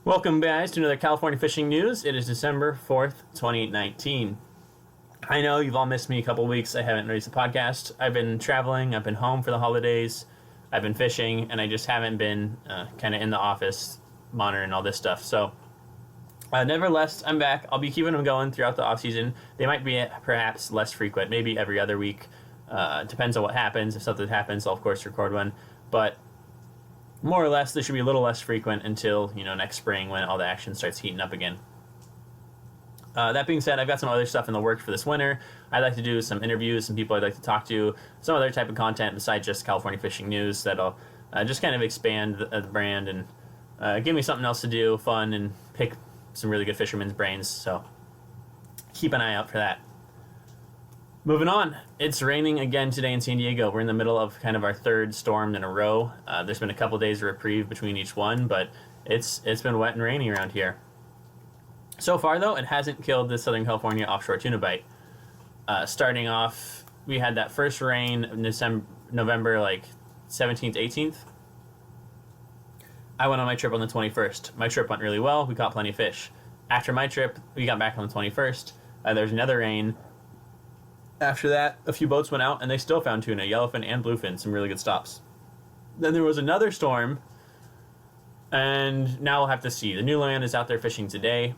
Welcome, guys, to another California fishing news. It is December 4th, 2019. I know you've all missed me a couple weeks. I haven't released a podcast. I've been traveling. I've been home for the holidays. I've been fishing, and I just haven't been kind of in the office monitoring all this stuff. So, nevertheless, I'm back. I'll be keeping them going throughout the off-season. They might be perhaps less frequent, maybe every other week. Depends on what happens. If something happens, I'll, of course, record one. But more or less, they should be a little less frequent until, next spring when all the action starts heating up again. That being said, I've got some other stuff in the works for this winter. I'd like to do some interviews, some people I'd like to talk to, some other type of content besides just California fishing news that'll just kind of expand the brand and give me something else to do, fun, and pick some really good fishermen's brains. So keep an eye out for that. Moving on, it's raining again today in San Diego. We're in the middle of kind of our third storm in a row. There's been a couple days of reprieve between each one, but it's been wet and rainy around here. So far, though, it hasn't killed the Southern California offshore tuna bite. Starting off, we had that first rain in November 17th, 18th. I went on my trip on the 21st. My trip went really well. We caught plenty of fish. After my trip, we got back on the 21st. There's another rain. After that, a few boats went out, and they still found tuna, yellowfin and bluefin, some really good stops. Then there was another storm, and now we'll have to see. The new land is out there fishing today.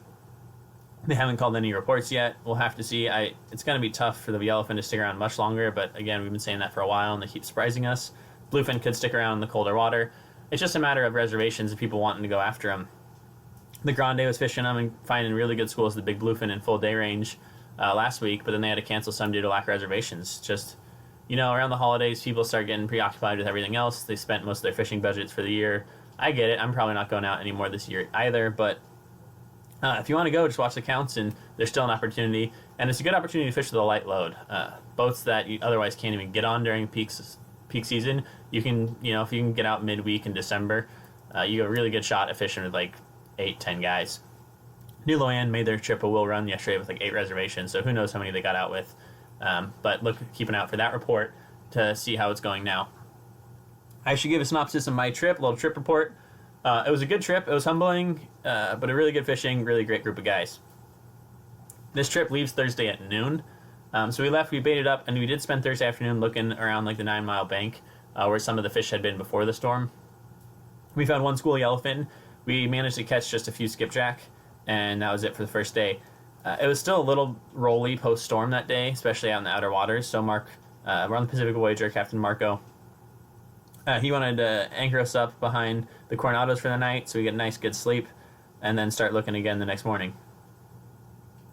They haven't called any reports yet. We'll have to see. It's going to be tough for the yellowfin to stick around much longer, but again, we've been saying that for a while, and they keep surprising us. Bluefin could stick around in the colder water. It's just a matter of reservations and people wanting to go after them. The Grande was fishing them and finding really good schools, the big bluefin in full day range last week, but then they had to cancel some due to lack of reservations. Just, around the holidays, people start getting preoccupied with everything else. They spent most of their fishing budgets for the year. I get it. I'm probably not going out anymore this year either, but if you want to go, just watch the counts, and there's still an opportunity. And it's a good opportunity to fish with a light load. Boats that you otherwise can't even get on during peak season, you can, if you can get out midweek in December, you get a really good shot at fishing with 8-10 guys. New Loyan made their trip a will run yesterday with 8 reservations, so who knows how many they got out with. But keep an eye out for that report to see how it's going now. I should give a synopsis of my trip, a little trip report. It was a good trip. It was humbling, but a really good fishing, really great group of guys. This trip leaves Thursday at noon. So we left, we baited up, and we did spend Thursday afternoon looking around the 9 Mile bank where some of the fish had been before the storm. We found one school yellowfin. We managed to catch just a few skipjack, and that was it for the first day. It was still a little rolly post-storm that day, especially out in the outer waters. So we're on the Pacific Voyager, Captain Marco. He wanted to anchor us up behind the Coronados for the night so we get a nice good sleep and then start looking again the next morning.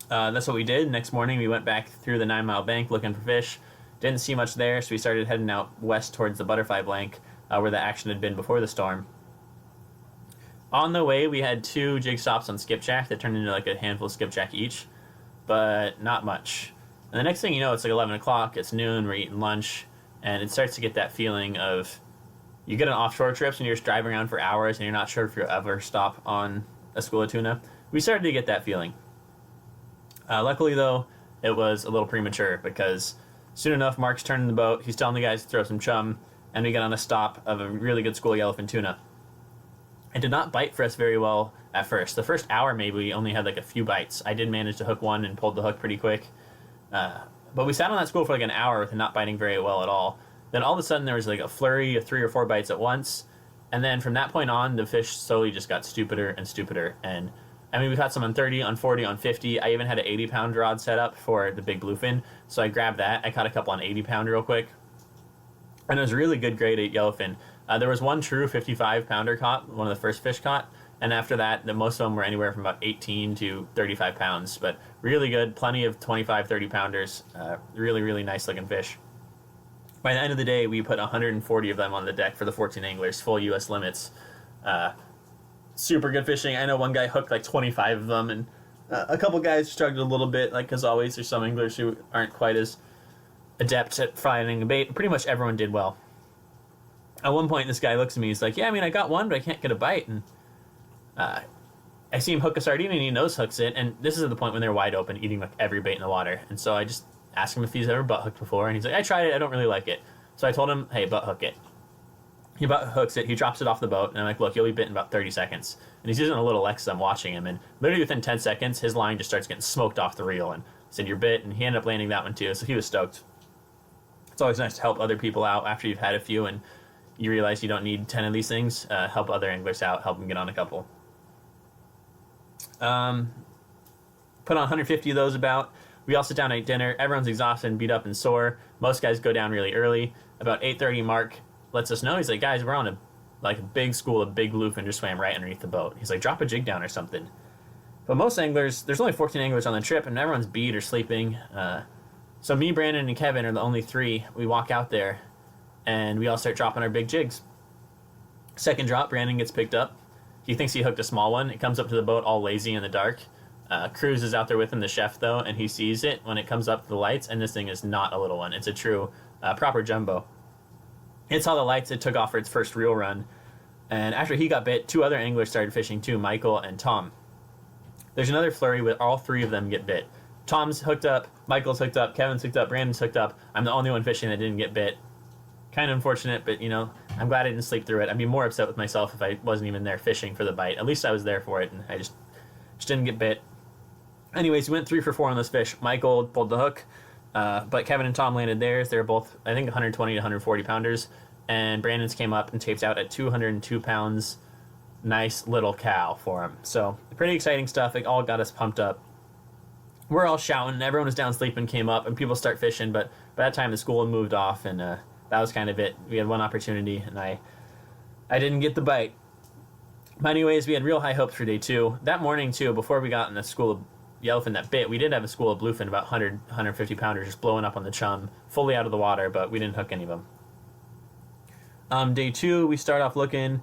That's what we did. Next morning we went back through the 9 Mile bank looking for fish. Didn't see much there, so we started heading out west towards the Butterfly Blank where the action had been before the storm. On the way, we had 2 jig stops on skipjack that turned into a handful of skipjack each, but not much. And the next thing you know, it's 11 o'clock, it's noon, we're eating lunch, and it starts to get that feeling of you get on offshore trips and you're just driving around for hours and you're not sure if you'll ever stop on a school of tuna. We started to get that feeling. Luckily, though, it was a little premature because soon enough, Mark's turning the boat, he's telling the guys to throw some chum, and we got on a stop of a really good school of yellowfin tuna. It did not bite for us very well at first. The first hour, maybe, we only had a few bites. I did manage to hook one and pulled the hook pretty quick. But we sat on that school for an hour with it not biting very well at all. Then all of a sudden, there was a flurry of 3 or 4 bites at once. And then from that point on, the fish slowly just got stupider and stupider. And, we caught some on 30, on 40, on 50. I even had an 80-pound rod set up for the big bluefin. So I grabbed that. I caught a couple on 80-pound real quick. And it was a really good grade 8 yellowfin. There was one true 55-pounder caught, one of the first fish caught, and after that, most of them were anywhere from about 18 to 35 pounds, but really good, plenty of 25, 30-pounders, really, really nice-looking fish. By the end of the day, we put 140 of them on the deck for the 14 anglers, full U.S. limits. Super good fishing. I know one guy hooked 25 of them, and a couple guys struggled a little bit, as always. There's some anglers who aren't quite as adept at finding a bait. Pretty much everyone did well. At one point, this guy looks at me, he's like, yeah, I got one, but I can't get a bite. And I see him hook a sardine, and he nose hooks it, and this is at the point when they're wide open, eating every bait in the water. And so I just asked him if he's ever butt hooked before, and he's like, I tried it, I don't really like it. So I told him, hey, butt hook it. He about hooks it, he drops it off the boat, and I'm like, look, you'll be bit in about 30 seconds. And he's using a little X, I'm watching him, and literally within 10 seconds, his line just starts getting smoked off the reel, and I said, you're bit, and he ended up landing that one too, so he was stoked. It's always nice to help other people out after you've had a few, and you realize you don't need 10 of these things. Help other anglers out, help them get on a couple. Put on 150 of those about. We all sit down and eat dinner. Everyone's exhausted and beat up and sore. Most guys go down really early. About 8:30, Mark lets us know. He's like, guys, we're on a big school of big bluefin just swam right underneath the boat. He's like, drop a jig down or something. But most anglers, there's only 14 anglers on the trip, and everyone's beat or sleeping. So me, Brandon, and Kevin are the only three. We walk out there, and we all start dropping our big jigs. Second drop, Brandon gets picked up. He thinks he hooked a small one. It comes up to the boat all lazy in the dark. Cruz is out there with him, the chef, though, and he sees it when it comes up to the lights, and this thing is not a little one. It's a true, proper jumbo. It saw the lights, it took off for its first reel run, and after he got bit, two other anglers started fishing too, Michael and Tom. There's another flurry where all three of them get bit. Tom's hooked up, Michael's hooked up, Kevin's hooked up, Brandon's hooked up. I'm the only one fishing that didn't get bit. Kind of unfortunate, but, I'm glad I didn't sleep through it. I'd be more upset with myself if I wasn't even there fishing for the bite. At least I was there for it, and I just didn't get bit. Anyways, we went 3 for 4 on this fish. Michael pulled the hook, but Kevin and Tom landed theirs. They were both, I think, 120 to 140 pounders, and Brandon's came up and taped out at 202 pounds. Nice little cow for him. So, pretty exciting stuff. It all got us pumped up. We're all shouting. Everyone was down sleeping, came up, and people start fishing, but by that time the school had moved off, and that was kind of it. We had one opportunity, and I didn't get the bite. But anyways, we had real high hopes for day 2. That morning, too, before we got in the school of yellowfin that bit, we did have a school of bluefin, about 100, 150 pounders just blowing up on the chum, fully out of the water, but we didn't hook any of them. Day 2, we start off looking.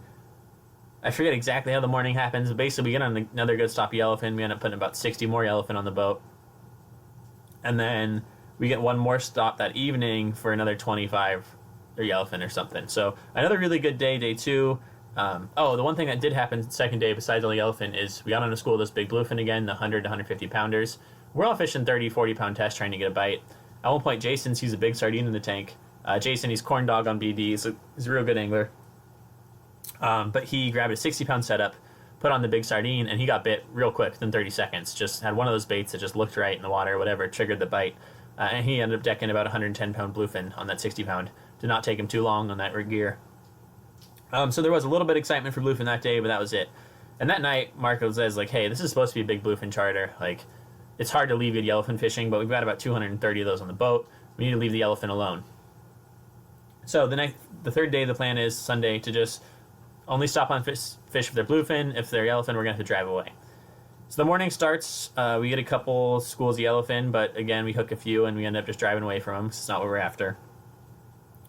I forget exactly how the morning happens, but basically we get on another good stop yellowfin. We end up putting about 60 more yellowfin on the boat. And then we get one more stop that evening for another 25 or yellowfin or something. So another really good day, day 2. The one thing that did happen second day besides all the yellowfin is we got on a school of this big bluefin again, the 100 to 150 pounders. We're all fishing 30, 40 pound tests trying to get a bite. At one point, Jason sees a big sardine in the tank. Jason, he's corn dog on BD. He's a real good angler. But he grabbed a 60 pound setup, put on the big sardine, and he got bit real quick within 30 seconds. Just had one of those baits that just looked right in the water or whatever, triggered the bite. And he ended up decking about 110 pound bluefin on that 60 pound. Did not take him too long on that rig gear. So there was a little bit of excitement for bluefin that day, but that was it. And that night, Marco says, like, hey, this is supposed to be a big bluefin charter. Like, it's hard to leave good yellowfin fishing, but we've got about 230 of those on the boat. We need to leave the yellowfin alone. So the third day, the plan is Sunday to just only stop on fish if they're bluefin. If they're yellowfin, we're going to have to drive away. So the morning starts. We get a couple schools of yellowfin, but again, we hook a few, and we end up just driving away from them because it's not what we're after.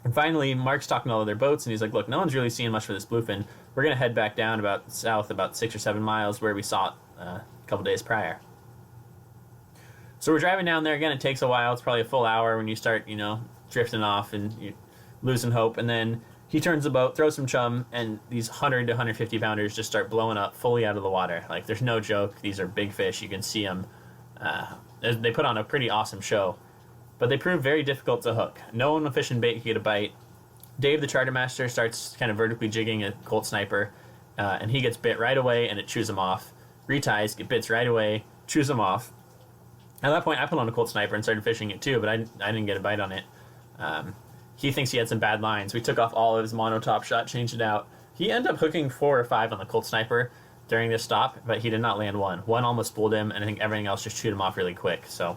And finally, Mark's talking to all of their boats, and he's like, look, no one's really seeing much for this bluefin. We're going to head back down south about 6 or 7 miles where we saw it a couple days prior. So we're driving down there. Again, it takes a while. It's probably a full hour when you start, drifting off and you're losing hope. And then he turns the boat, throws some chum, and these 100 to 150 pounders just start blowing up fully out of the water. Like, there's no joke. These are big fish. You can see them. They put on a pretty awesome show. But they prove very difficult to hook. No one with fishing bait can get a bite. Dave, the charter master, starts kind of vertically jigging a Colt Sniper, and he gets bit right away, and it chews him off. Reties, get bits right away, chews him off. At that point, I put on a Colt Sniper and started fishing it too, but I didn't get a bite on it. He thinks he had some bad lines. We took off all of his mono top shot, changed it out. He ended up hooking 4 or 5 on the Colt Sniper during this stop, but he did not land one. One almost spooled him, and I think everything else just chewed him off really quick, so...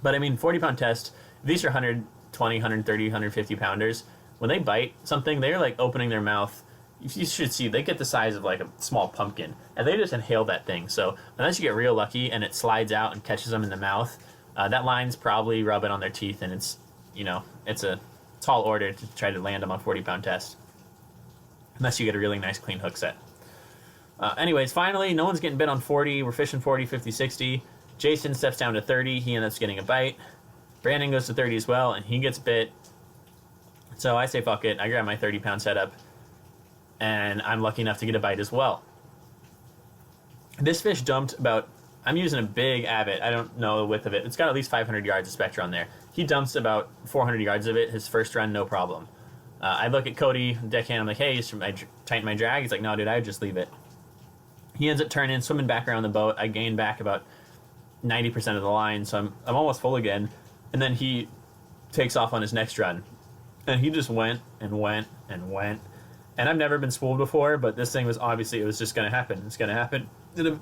But, 40-pound test, these are 120, 130, 150 pounders. When they bite something, they're, like, opening their mouth. You should see, they get the size of, like, a small pumpkin. And they just inhale that thing. So, unless you get real lucky and it slides out and catches them in the mouth, that line's probably rubbing on their teeth. And it's, it's a tall order to try to land them on 40-pound test. Unless you get a really nice, clean hook set. Anyways, finally, no one's getting bit on 40. We're fishing 40, 50, 60. Jason steps down to 30. He ends up getting a bite. Brandon goes to 30 as well, and he gets bit. So I say, fuck it. I grab my 30-pound setup, and I'm lucky enough to get a bite as well. This fish dumped about... I'm using a big Abbott. I don't know the width of it. It's got at least 500 yards of spectra on there. He dumps about 400 yards of it. His first run, no problem. I look at Cody, deckhand, I'm like, hey, should I tighten my drag? He's like, no, dude, I would just leave it. He ends up turning, swimming back around the boat. I gain back about 90% of the line, so I'm almost full again. And then he takes off on his next run. And he just went and went and went. And I've never been spooled before, but this thing was obviously, it was just going to happen. It's going to happen.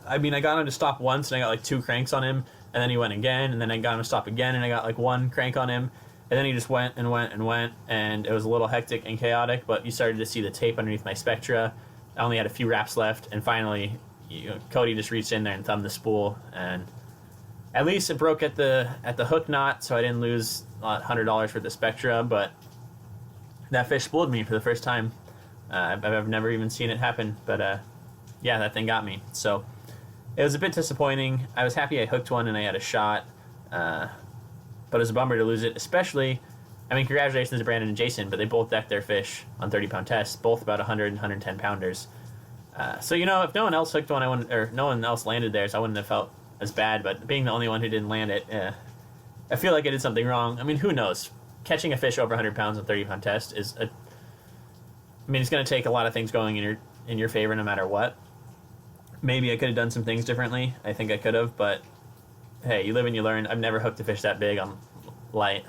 I mean, I got him to stop once, and I got like 2 cranks on him. And then he went again, and then I got him to stop again, and I got like 1 crank on him. And then he just went and went and went, and it was a little hectic and chaotic, but you started to see the tape underneath my Spectra. I only had a few wraps left, and finally, Cody just reached in there and thumbed the spool, and at least it broke at the hook knot, so I didn't lose $100 for the Spectra, but that fish spooled me for the first time. I've never even seen it happen, but yeah, that thing got me. So it was a bit disappointing. I was happy I hooked one and I had a shot, but it was a bummer to lose it, especially, I mean, congratulations to Brandon and Jason, but they both decked their fish on 30-pound tests, both about 100 and 110 pounders. So, if no one else hooked one, or no one else landed there, so I wouldn't have felt as bad, but being the only one who didn't land it, I feel like I did something wrong. I mean, who knows? Catching a fish over 100 pounds on 30-pound test is it's going to take a lot of things going in your favor no matter what. Maybe I could have done some things differently. I think I could have, but hey, you live and you learn. I've never hooked a fish that big on light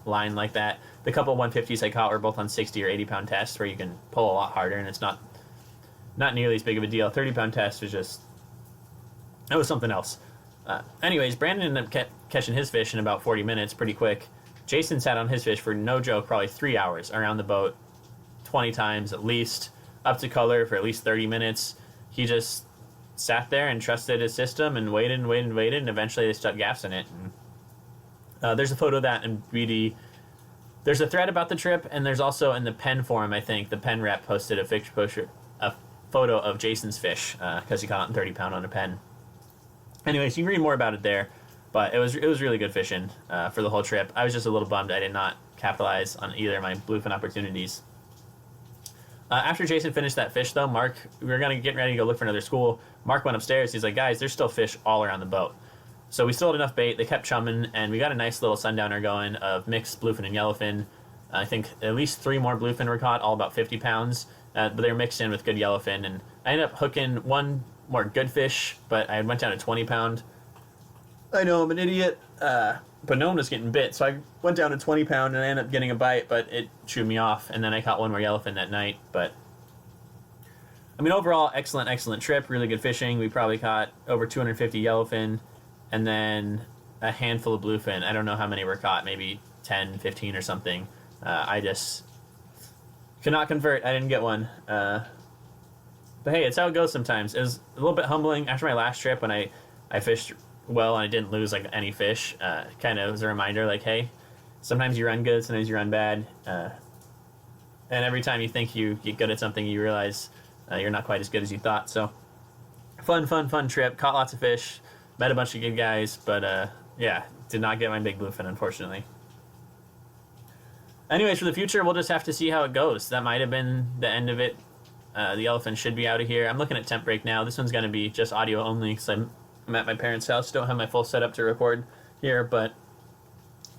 line like that. The couple 150s I caught were both on 60 or 80-pound tests where you can pull a lot harder, and it's not nearly as big of a deal. 30-pound test was just, it was something else. Anyways, Brandon ended up catching his fish in about 40 minutes, pretty quick. Jason sat on his fish for, no joke, probably 3 hours around the boat, 20 times at least, up to color for at least 30 minutes. He just sat there and trusted his system and waited and waited and waited, and eventually they stuck gaffs in it. And, there's a photo of that in BD. There's a thread about the trip, and there's also in the Penn forum, I think, the Penn rep posted a photo of Jason's fish, because he caught it in 30-pound on a Penn. Anyways, you can read more about it there, but it was really good fishing for the whole trip. I was just a little bummed I did not capitalize on either of my bluefin opportunities. After Jason finished that fish, though, Mark, we were going to get ready to go look for another school. Mark went upstairs. He's like, guys, there's still fish all around the boat. So we still had enough bait. They kept chumming, and we got a nice little sundowner going of mixed bluefin and yellowfin. I think at least 3 more bluefin were caught, all about 50 pounds, but they were mixed in with good yellowfin. And I ended up hooking 1 more good fish, but I went down to 20-pound. I know, I'm an idiot, but no one was getting bit, so I went down to 20-pound, and I ended up getting a bite, but it chewed me off, and then I caught 1 more yellowfin that night. But I mean, overall, excellent trip, really good fishing. We probably caught over 250 yellowfin, and then a handful of bluefin. I don't know how many were caught, maybe 10, 15 or something. I just could not convert. I didn't get one. But hey, it's how it goes sometimes. It was a little bit humbling after my last trip when I fished well and I didn't lose like any fish. Kind of was a reminder, like, hey, sometimes you run good, sometimes you run bad. And every time you think you get good at something, you realize you're not quite as good as you thought. So fun trip. Caught lots of fish. Met a bunch of good guys, but yeah, did not get my big bluefin, unfortunately. Anyways, for the future, we'll just have to see how it goes. That might have been the end of it. The yellowfin should be out of here. I'm looking at temp break now. This one's going to be just audio only because I'm at my parents' house. Don't have my full setup to record here, but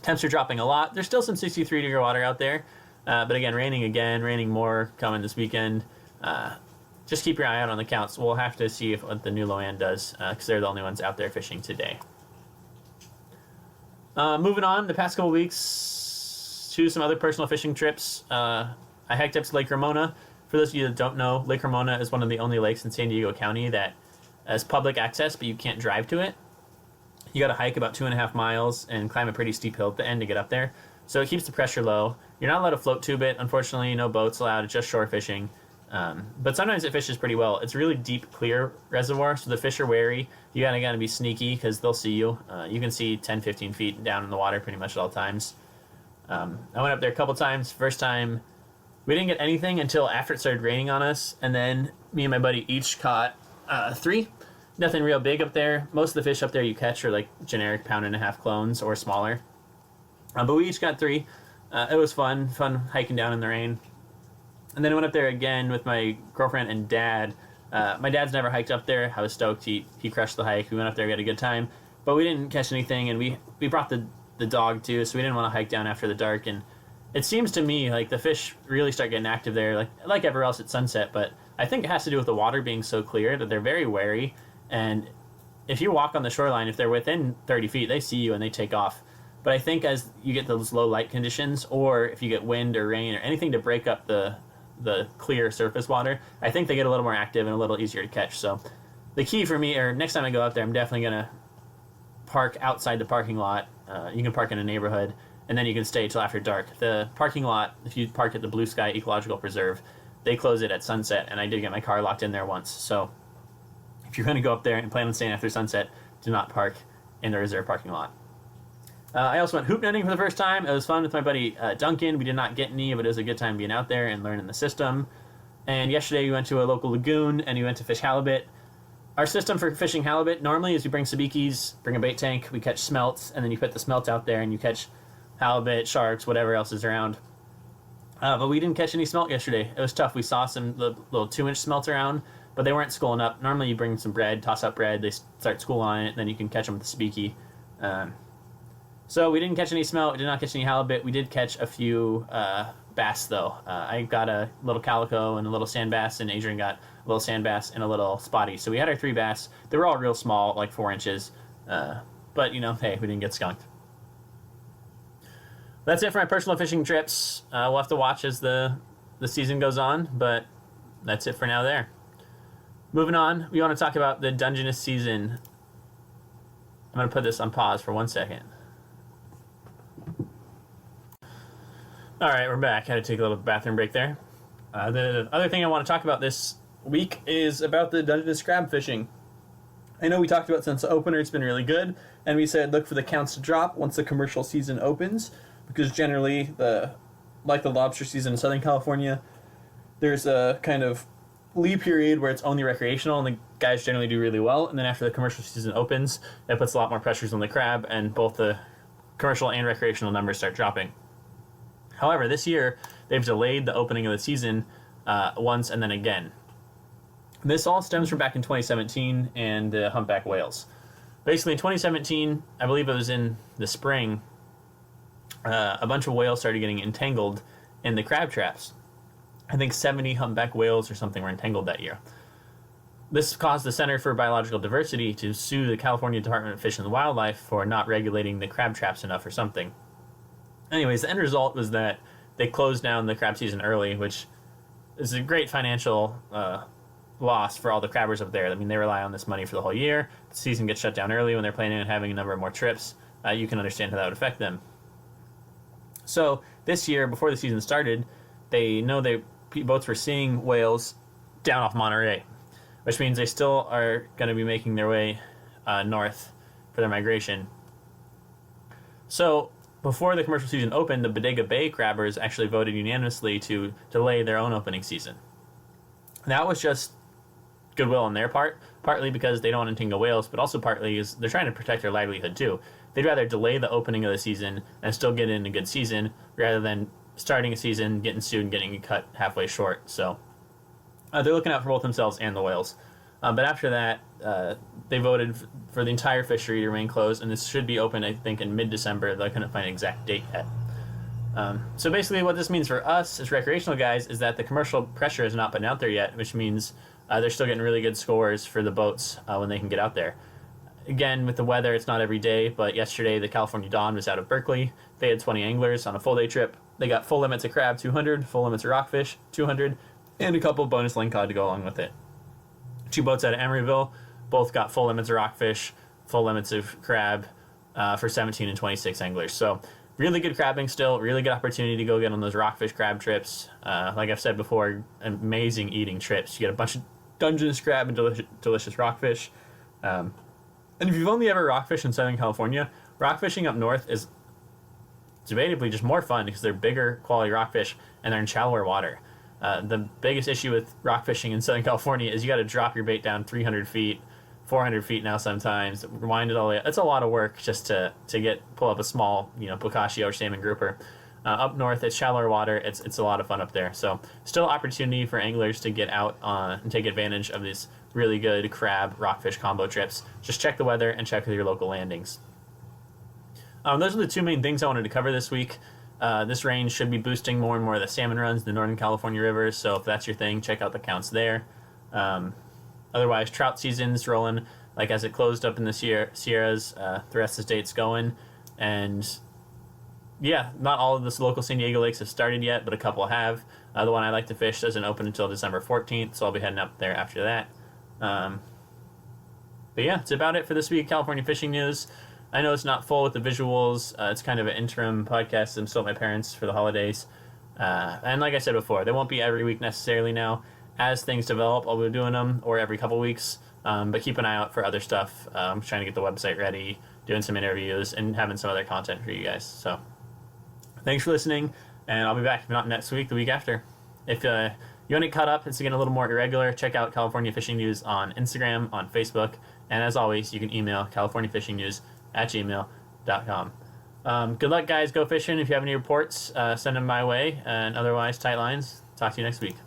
temps are dropping a lot. There's still some 63-degree water out there, but again, raining more coming this weekend. Just keep your eye out on the counts. We'll have to see what the new Loan does, because they're the only ones out there fishing today. Moving on, the past couple weeks to some other personal fishing trips. I hiked up to Lake Ramona. For those of you that don't know, Lake Ramona is one of the only lakes in San Diego County that has public access, but you can't drive to it. You got to hike about 2.5 miles and climb a pretty steep hill at the end to get up there. So it keeps the pressure low. You're not allowed to float tube it. Unfortunately, no boats allowed. It's just shore fishing. But sometimes it fishes pretty well. It's a really deep, clear reservoir, so the fish are wary. You gotta be sneaky because they'll see you. You can see 10, 15 feet down in the water pretty much at all times. I went up there a couple times. First time, we didn't get anything until after it started raining on us, and then me and my buddy each caught 3. Nothing real big up there. Most of the fish up there you catch are like generic 1.5-pound clones or smaller. But we each got 3. It was fun hiking down in the rain. And then I went up there again with my girlfriend and dad. My dad's never hiked up there. I was stoked. He crushed the hike. We went up there, we had a good time. But we didn't catch anything, and we brought the dog too, so we didn't want to hike down after the dark. And it seems to me like the fish really start getting active there, like everywhere else at sunset. But I think it has to do with the water being so clear that they're very wary. And if you walk on the shoreline, if they're within 30 feet, they see you and they take off. But I think as you get those low light conditions, or if you get wind or rain or anything to break up the clear surface water, I think they get a little more active and a little easier to catch. So the key for me, or next time I go out there, I'm definitely going to park outside the parking lot. You can park in a neighborhood, and then you can stay till after dark. The parking lot, if you park at the Blue Sky Ecological Preserve, they close it at sunset, and I did get my car locked in there once. So if you're going to go up there and plan on staying after sunset, do not park in the reserve parking lot. I also went hoop netting for the first time. It was fun with my buddy Duncan. We did not get any, but it was a good time being out there and learning the system. And yesterday we went to a local lagoon, and we went to fish halibut. Our system for fishing halibut normally is you bring sabikis, bring a bait tank, we catch smelts, and then you put the smelts out there and you catch halibut, sharks, whatever else is around. But we didn't catch any smelt yesterday. It was tough. We saw some little 2-inch smelts around, but they weren't schooling up. Normally you bring some bread, toss up bread, they start schooling on it, and then you can catch them with the sabiki. So we didn't catch any smelt, we did not catch any halibut. We did catch a few bass, though. I got a little calico and a little sand bass, and Adrian got a little sand bass and a little spotty. So we had our 3 bass. They were all real small, like 4 inches. But, hey, we didn't get skunked. That's it for my personal fishing trips. We'll have to watch as the season goes on, but that's it for now there. Moving on, we want to talk about the dungeness season. I'm going to put this on pause for 1 second. All right, we're back. Had to take a little bathroom break there. The other thing I want to talk about this week is about the dungeness crab fishing. I know we talked about since the opener, it's been really good, and we said look for the counts to drop once the commercial season opens, because generally, like the lobster season in Southern California, there's a kind of lead period where it's only recreational, and the guys generally do really well, and then after the commercial season opens, it puts a lot more pressures on the crab, and both the commercial and recreational numbers start dropping. However, this year, they've delayed the opening of the season once and then again. This all stems from back in 2017 and the humpback whales. Basically, in 2017, I believe it was in the spring, a bunch of whales started getting entangled in the crab traps. I think 70 humpback whales or something were entangled that year. This caused the Center for Biological Diversity to sue the California Department of Fish and Wildlife for not regulating the crab traps enough or something. Anyways, the end result was that they closed down the crab season early, which is a great financial loss for all the crabbers up there. I mean, they rely on this money for the whole year. The season gets shut down early when they're planning on having a number of more trips. You can understand how that would affect them. So this year, before the season started, they know boats were seeing whales down off Monterey, which means they still are going to be making their way north for their migration. So before the commercial season opened, the Bodega Bay crabbers actually voted unanimously to delay their own opening season. That was just goodwill on their part, partly because they don't want to entangle whales, but also partly is they're trying to protect their livelihood too. They'd rather delay the opening of the season and still get in a good season rather than starting a season, getting sued, and getting cut halfway short. So they're looking out for both themselves and the whales. But after that, they voted for the entire fishery to remain closed, and this should be open, I think, in mid-December, though I couldn't find an exact date yet. So basically what this means for us as recreational guys is that the commercial pressure has not been out there yet, which means they're still getting really good scores for the boats when they can get out there. Again, with the weather, it's not every day, but yesterday the California Dawn was out of Berkeley. They had 20 anglers on a full-day trip. They got full limits of crab, 200, full limits of rockfish, 200, and a couple bonus lingcod to go along with it. 2 boats out of Emeryville both got full limits of rockfish, full limits of crab for 17 and 26 anglers. So really good crabbing still, really good opportunity to go get on those rockfish crab trips. Like I've said before, amazing eating trips. You get a bunch of dungeness crab and delicious rockfish. And if you've only ever rockfished in Southern California, rockfishing up north is debatably just more fun because they're bigger quality rockfish and they're in shallower water. The biggest issue with rock fishing in Southern California is you got to drop your bait down 300 feet, 400 feet now sometimes, wind it all the way. It's a lot of work just to pull up a small, Boccaccio or salmon grouper. Up north, it's shallower water. It's a lot of fun up there. So still opportunity for anglers to get out and take advantage of these really good crab rockfish combo trips. Just check the weather and check with your local landings. Those are the 2 main things I wanted to cover this week. This rain should be boosting more and more of the salmon runs in the Northern California rivers, so if that's your thing, check out the counts there. Otherwise, trout season's rolling, like as it closed up in the Sierras, the rest of the state's going. And yeah, not all of the local San Diego lakes have started yet, but a couple have. The one I like to fish doesn't open until December 14th, so I'll be heading up there after that. But yeah, that's about it for this week, California fishing news. I know it's not full with the visuals. It's kind of an interim podcast. I'm still at my parents' for the holidays. And like I said before, they won't be every week necessarily now. As things develop, I'll be doing them, or every couple weeks. But keep an eye out for other stuff. I'm trying to get the website ready, doing some interviews, and having some other content for you guys. So thanks for listening, and I'll be back, if not next week, the week after. If you want to get caught up, it's getting a little more irregular, check out California Fishing News on Instagram, on Facebook, and as always, you can email californiafishingnews@gmail.com. Good luck, guys. Go fishing. If you have any reports, send them my way, and otherwise, tight lines. Talk to you next week.